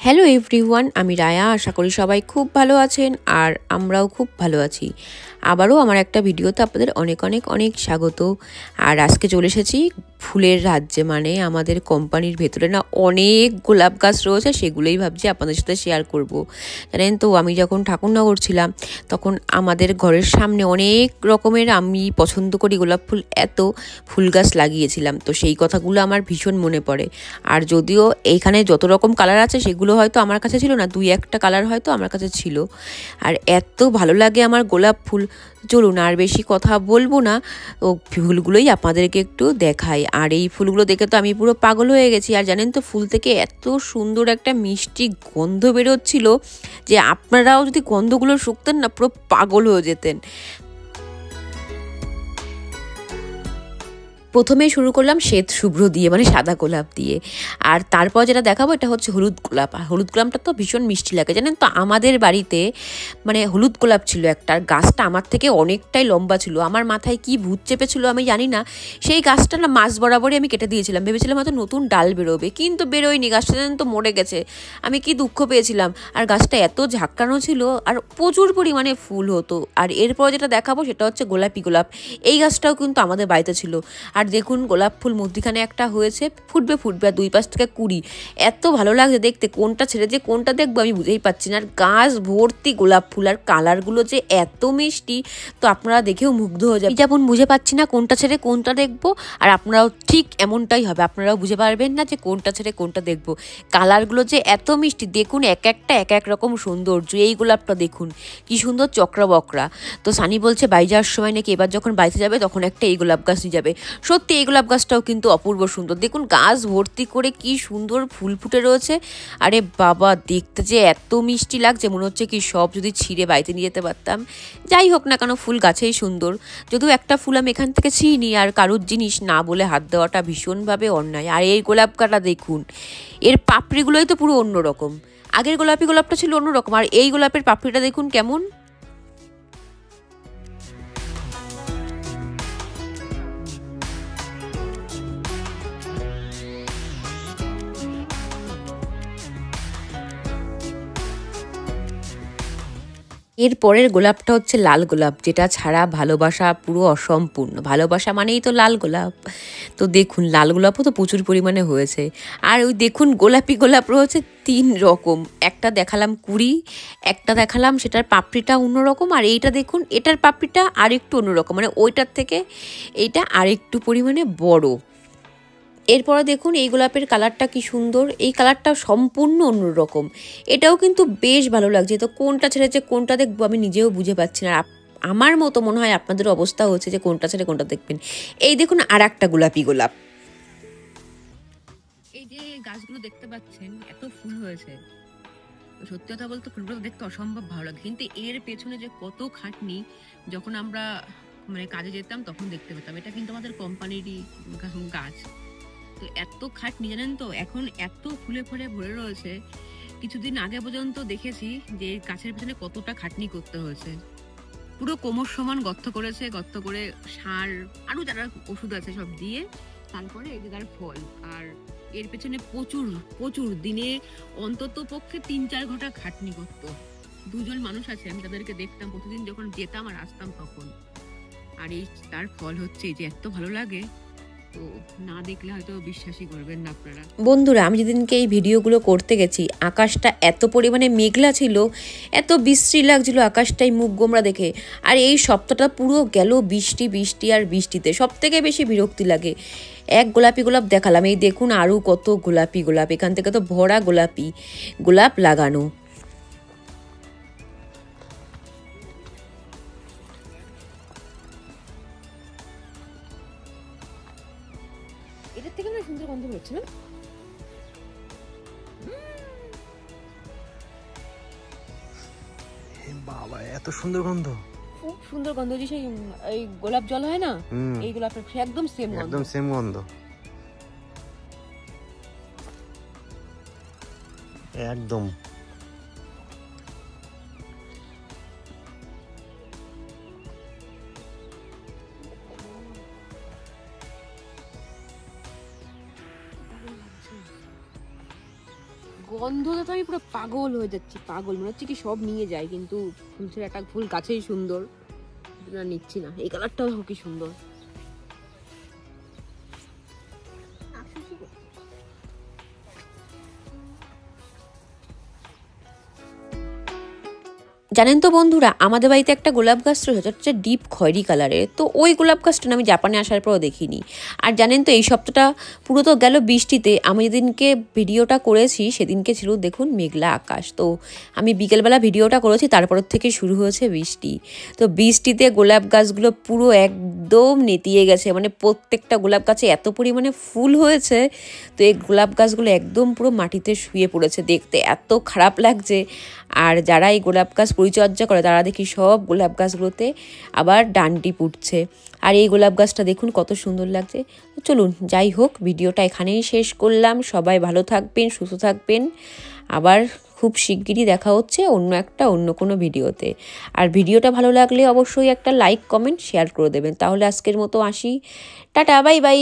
Hello everyone, আমি রায়া। আশা করি সবাই খুব ভালো আছেন আর আমরাও খুব ভালো আছি। আবারও আমার একটা ভিডিওতে আপনাদের অনেক অনেক অনেক স্বাগত। আর আজকে চলে এসেছি ফুলের রাজ্যে, মানে আমাদের কোম্পানির ভেতরে না অনেক গোলাপ গাছ রয়েছে, সেগুলোই ভাবছি আপনাদের সাথে শেয়ার করব। জানেন তো, আমি যখন ঠাকুরনগর ছিলাম তখন আমাদের ঘরের সামনে অনেক রকমের, আমি পছন্দ করি গোলাপ ফুল, এত ফুল গাছ লাগিয়েছিলাম। তো সেই কথাগুলো আমার ভীষণ মনে পড়ে। আর যদিও এইখানে যত রকম কালার আছে সেগুলো হয়তো আমার কাছে ছিল না, দুই একটা কালার হয়তো আমার কাছে ছিল। আর এত ভালো লাগে আমার গোলাপ ফুল। চলুন আর বেশি কথা বলবো না, ও ফুলগুলোই আপনাদেরকে একটু দেখাই। আর এই ফুলগুলো দেখে তো আমি পুরো পাগল হয়ে গেছি। আর জানেন তো, ফুল থেকে এত সুন্দর একটা মিষ্টি গন্ধ বেরোচ্ছিল যে আপনারাও যদি গন্ধগুলো শুকতেন না, পুরো পাগল হয়ে যেতেন। প্রথমেই শুরু করলাম শ্বেত শুভ্র দিয়ে, মানে সাদা গোলাপ দিয়ে। আর তারপর যেটা দেখাবো এটা হচ্ছে হলুদ গোলাপ। আর হলুদ গোলাপটা তো ভীষণ মিষ্টি লাগে। জানেন তো, আমাদের বাড়িতে মানে হলুদ গোলাপ ছিল একটা, আর গাছটা আমার থেকে অনেকটাই লম্বা ছিল। আমার মাথায় কি ভূত চেপেছিল আমি জানি না, সেই গাছটা না মাঝ বরাবরই আমি কেটে দিয়েছিলাম। ভেবেছিলাম হয়তো নতুন ডাল বেরোবে, কিন্তু বেরোয়নি। গাছটা জানেন তো মরে গেছে। আমি কি দুঃখ পেয়েছিলাম। আর গাছটা এত ঝাঁকানো ছিল আর প্রচুর পরিমাণে ফুল হতো। আর এরপর যেটা দেখাবো সেটা হচ্ছে গোলাপি গোলাপ। এই গাছটাও কিন্তু আমাদের বাড়িতে ছিল। আর দেখুন গোলাপ ফুল মধ্যিখানে একটা হয়েছে, ফুটবে ফুটবে, আর দুই পাশ থেকে কুড়ি। এত ভালো লাগছে দেখতে, কোনটা ছেড়ে যে কোনটা দেখবো আমি বুঝেই পাচ্ছি না। আর গাছ ভর্তি গোলাপ ফুল, আর কালারগুলো যে এত মিষ্টি, তো আপনারা দেখেও মুগ্ধ হয়ে যাবেন। যেমন বুঝে পাচ্ছি না কোনটা ছেড়ে কোনটা দেখবো, আর আপনারাও ঠিক এমনটাই হবে, আপনারাও বুঝে পারবেন না যে কোনটা ছেড়ে কোনটা দেখবো। কালারগুলো যে এত মিষ্টি, দেখুন এক একটা এক এক রকম সৌন্দর্য। এই গোলাপটা দেখুন কি সুন্দর চক্রা বকরা। তো সানি বলছে বাড়ি যাওয়ার সময় নাকি এবার যখন বাড়িতে যাবে তখন একটা এই গোলাপ গাছ নিয়ে যাবে। সত্যি এই গোলাপ গাছটাও কিন্তু অপূর্ব সুন্দর। দেখুন গাছ ভর্তি করে কি সুন্দর ফুল ফুটে রয়েছে। আরে বাবা, দেখতে যে এত মিষ্টি লাগছে, মনে হচ্ছে কি সব যদি ছিঁড়ে বাড়িতে নিয়ে যেতে পারতাম। যাই হোক না কেন, ফুল গাছেই সুন্দর। যদিও একটা ফুল আমি এখান থেকে ছিঁড়িনি, আর কারুর জিনিস না বলে হাত দেওয়াটা ভীষণভাবে অন্যায়। আর এই গোলাপ গাছটা দেখুন, এর পাপড়িগুলোই তো পুরো অন্যরকম। আগের গোলাপি গোলাপটা ছিল অন্যরকম, আর এই গোলাপের পাপড়িটা দেখুন কেমন। এর পরের গোলাপটা হচ্ছে লাল গোলাপ, যেটা ছাড়া ভালোবাসা পুরো অসম্পূর্ণ। ভালোবাসা মানেই তো লাল গোলাপ। তো দেখুন লাল গোলাপও তো প্রচুর পরিমাণে হয়েছে। আর ওই দেখুন গোলাপি গোলাপ রয়েছে তিন রকম। একটা দেখালাম কুড়ি, একটা দেখালাম সেটার পাপড়িটা অন্যরকম, আর এইটা দেখুন এটার পাপড়িটা আরেকটু অন্যরকম, মানে ওইটার থেকে এইটা আরেকটু পরিমাণে বড়। এরপরে দেখুন এই গোলাপের কালারটা কি সুন্দর, এই কালারটা সম্পূর্ণ অন্যরকম। এটাও কিন্তু বেশ ভালো লাগছে। তো কোনটা ছেড়ে যে কোনটা দেখবো আমি নিজেও বুঝে পাচ্ছি না। আমার মতো মনে হয় আপনাদের অবস্থা হচ্ছে যে কোনটা ছেড়ে কোনটা দেখবেন। এই দেখুন আর একটা গোলাপি গোলাপ। এই যে গাছগুলো দেখতে পাচ্ছেন এত ফুল হয়েছে, সত্যি কথা বলতে ফুলগুলো দেখতে অসম্ভব ভালো লাগে, কিন্তু এর পেছনে যে কত খাটনি, যখন আমরা মানে কাজে যেতাম তখন দেখতে পেতাম। এটা কিন্তু আমাদের কোম্পানিরই গাছ। তো এত খাটনি জানেন তো, এখন এত ফুলে ফলে ভরে রয়েছে। কিছুদিন আগে পর্যন্ত দেখেছি যে গাছের পেছনে কতটা খাটনি করতে হয়েছে। পুরো কোমর সমান গর্ত করেছে, গর্ত করে সার আরো যারা ওষুধ আছে সব দিয়ে তারপরে এই যে তার ফল। আর এর পেছনে প্রচুর প্রচুর দিনে অন্তত পক্ষে ৩-৪ ঘন্টা খাটনি করতো। দুজন মানুষ আছে, আমি তাদেরকে দেখতাম প্রতিদিন যখন যেতাম আর আসতাম তখন। আর এই তার ফল হচ্ছে এই যে এত ভালো লাগে, তো না দেখলে হয়তো বিশ্বাসই করবেন না আপনারা। বন্ধুরা, আমি যেদিনকে এই ভিডিওগুলো করতে গেছি আকাশটা এত পরিমাণে মেঘলা ছিল, এত বিশ্রী লাগছিল আকাশটাই মুখ গোমরা দেখে। আর এই সপ্তাহটা পুরো গেল বৃষ্টি বৃষ্টি আর বৃষ্টিতে। সব থেকে বেশি বিরক্তি লাগে। এক গোলাপি গোলাপ দেখালাম, এই দেখুন আরও কত গোলাপি গোলাপ। এখান থেকে তো ভরা গোলাপি গোলাপ লাগানো। এটার থেকে না সুন্দর গন্ধ বেরোচ্ছে না? বাবা, এত সুন্দর গন্ধ! খুব সুন্দর গন্ধ। যে সেই এই গোলাপ জল হয় না, এই গোলাপের একদম সেম গন্ধ, একদম সেম গন্ধ, একদম। গন্ধটা তো আমি পুরো পাগল হয়ে যাচ্ছি, পাগল মনে হচ্ছে কি সব নিয়ে যায়, কিন্তু ফুলছের একটা ফুল গাছেই সুন্দর, নিচ্ছি না। এই কালারটাও কি সুন্দর। জানেন তো বন্ধুরা, আমাদের বাড়িতে একটা গোলাপ গাছ রয়েছে, হচ্ছে ডিপ খয়েরি কালারের। তো ওই গোলাপ গাছটা আমি জাপানে আসার পরও দেখিনি। আর জানেন তো এই সপ্তাহটা পুরো তো গেল বৃষ্টিতে। আমি যেদিনকে ভিডিওটা করেছি সেদিনকে ছিল দেখুন মেঘলা আকাশ। তো আমি বিকেলবেলা ভিডিওটা করেছি, তারপরের থেকে শুরু হয়েছে বৃষ্টি। তো বৃষ্টিতে গোলাপ গাছগুলো পুরো একদম নেতিয়ে গেছে, মানে প্রত্যেকটা গোলাপ গাছে এত পরিমাণে ফুল হয়েছে। তো এই গোলাপ গাছগুলো একদম পুরো মাটিতে শুয়ে পড়েছে, দেখতে এত খারাপ লাগছে। আর যারা এই গোলাপ গাছ পরিচর্যা করে তারা দেখি সব গোলাপ গাছগুলোতে আবার ডান্ডি পুঁটছে। আর এই গোলাপ গাছটা দেখুন কত সুন্দর লাগছে। চলুন যাই হোক, ভিডিওটা এখানেই শেষ করলাম। সবাই ভালো থাকবেন, সুস্থ থাকবেন। আবার খুব শিগগিরই দেখা হচ্ছে অন্য কোনো ভিডিওতে। আর ভিডিওটা ভালো লাগলে অবশ্যই একটা লাইক, কমেন্ট, শেয়ার করে দেবেন। তাহলে আজকের মতো আসি, টাটা, বাই বাই।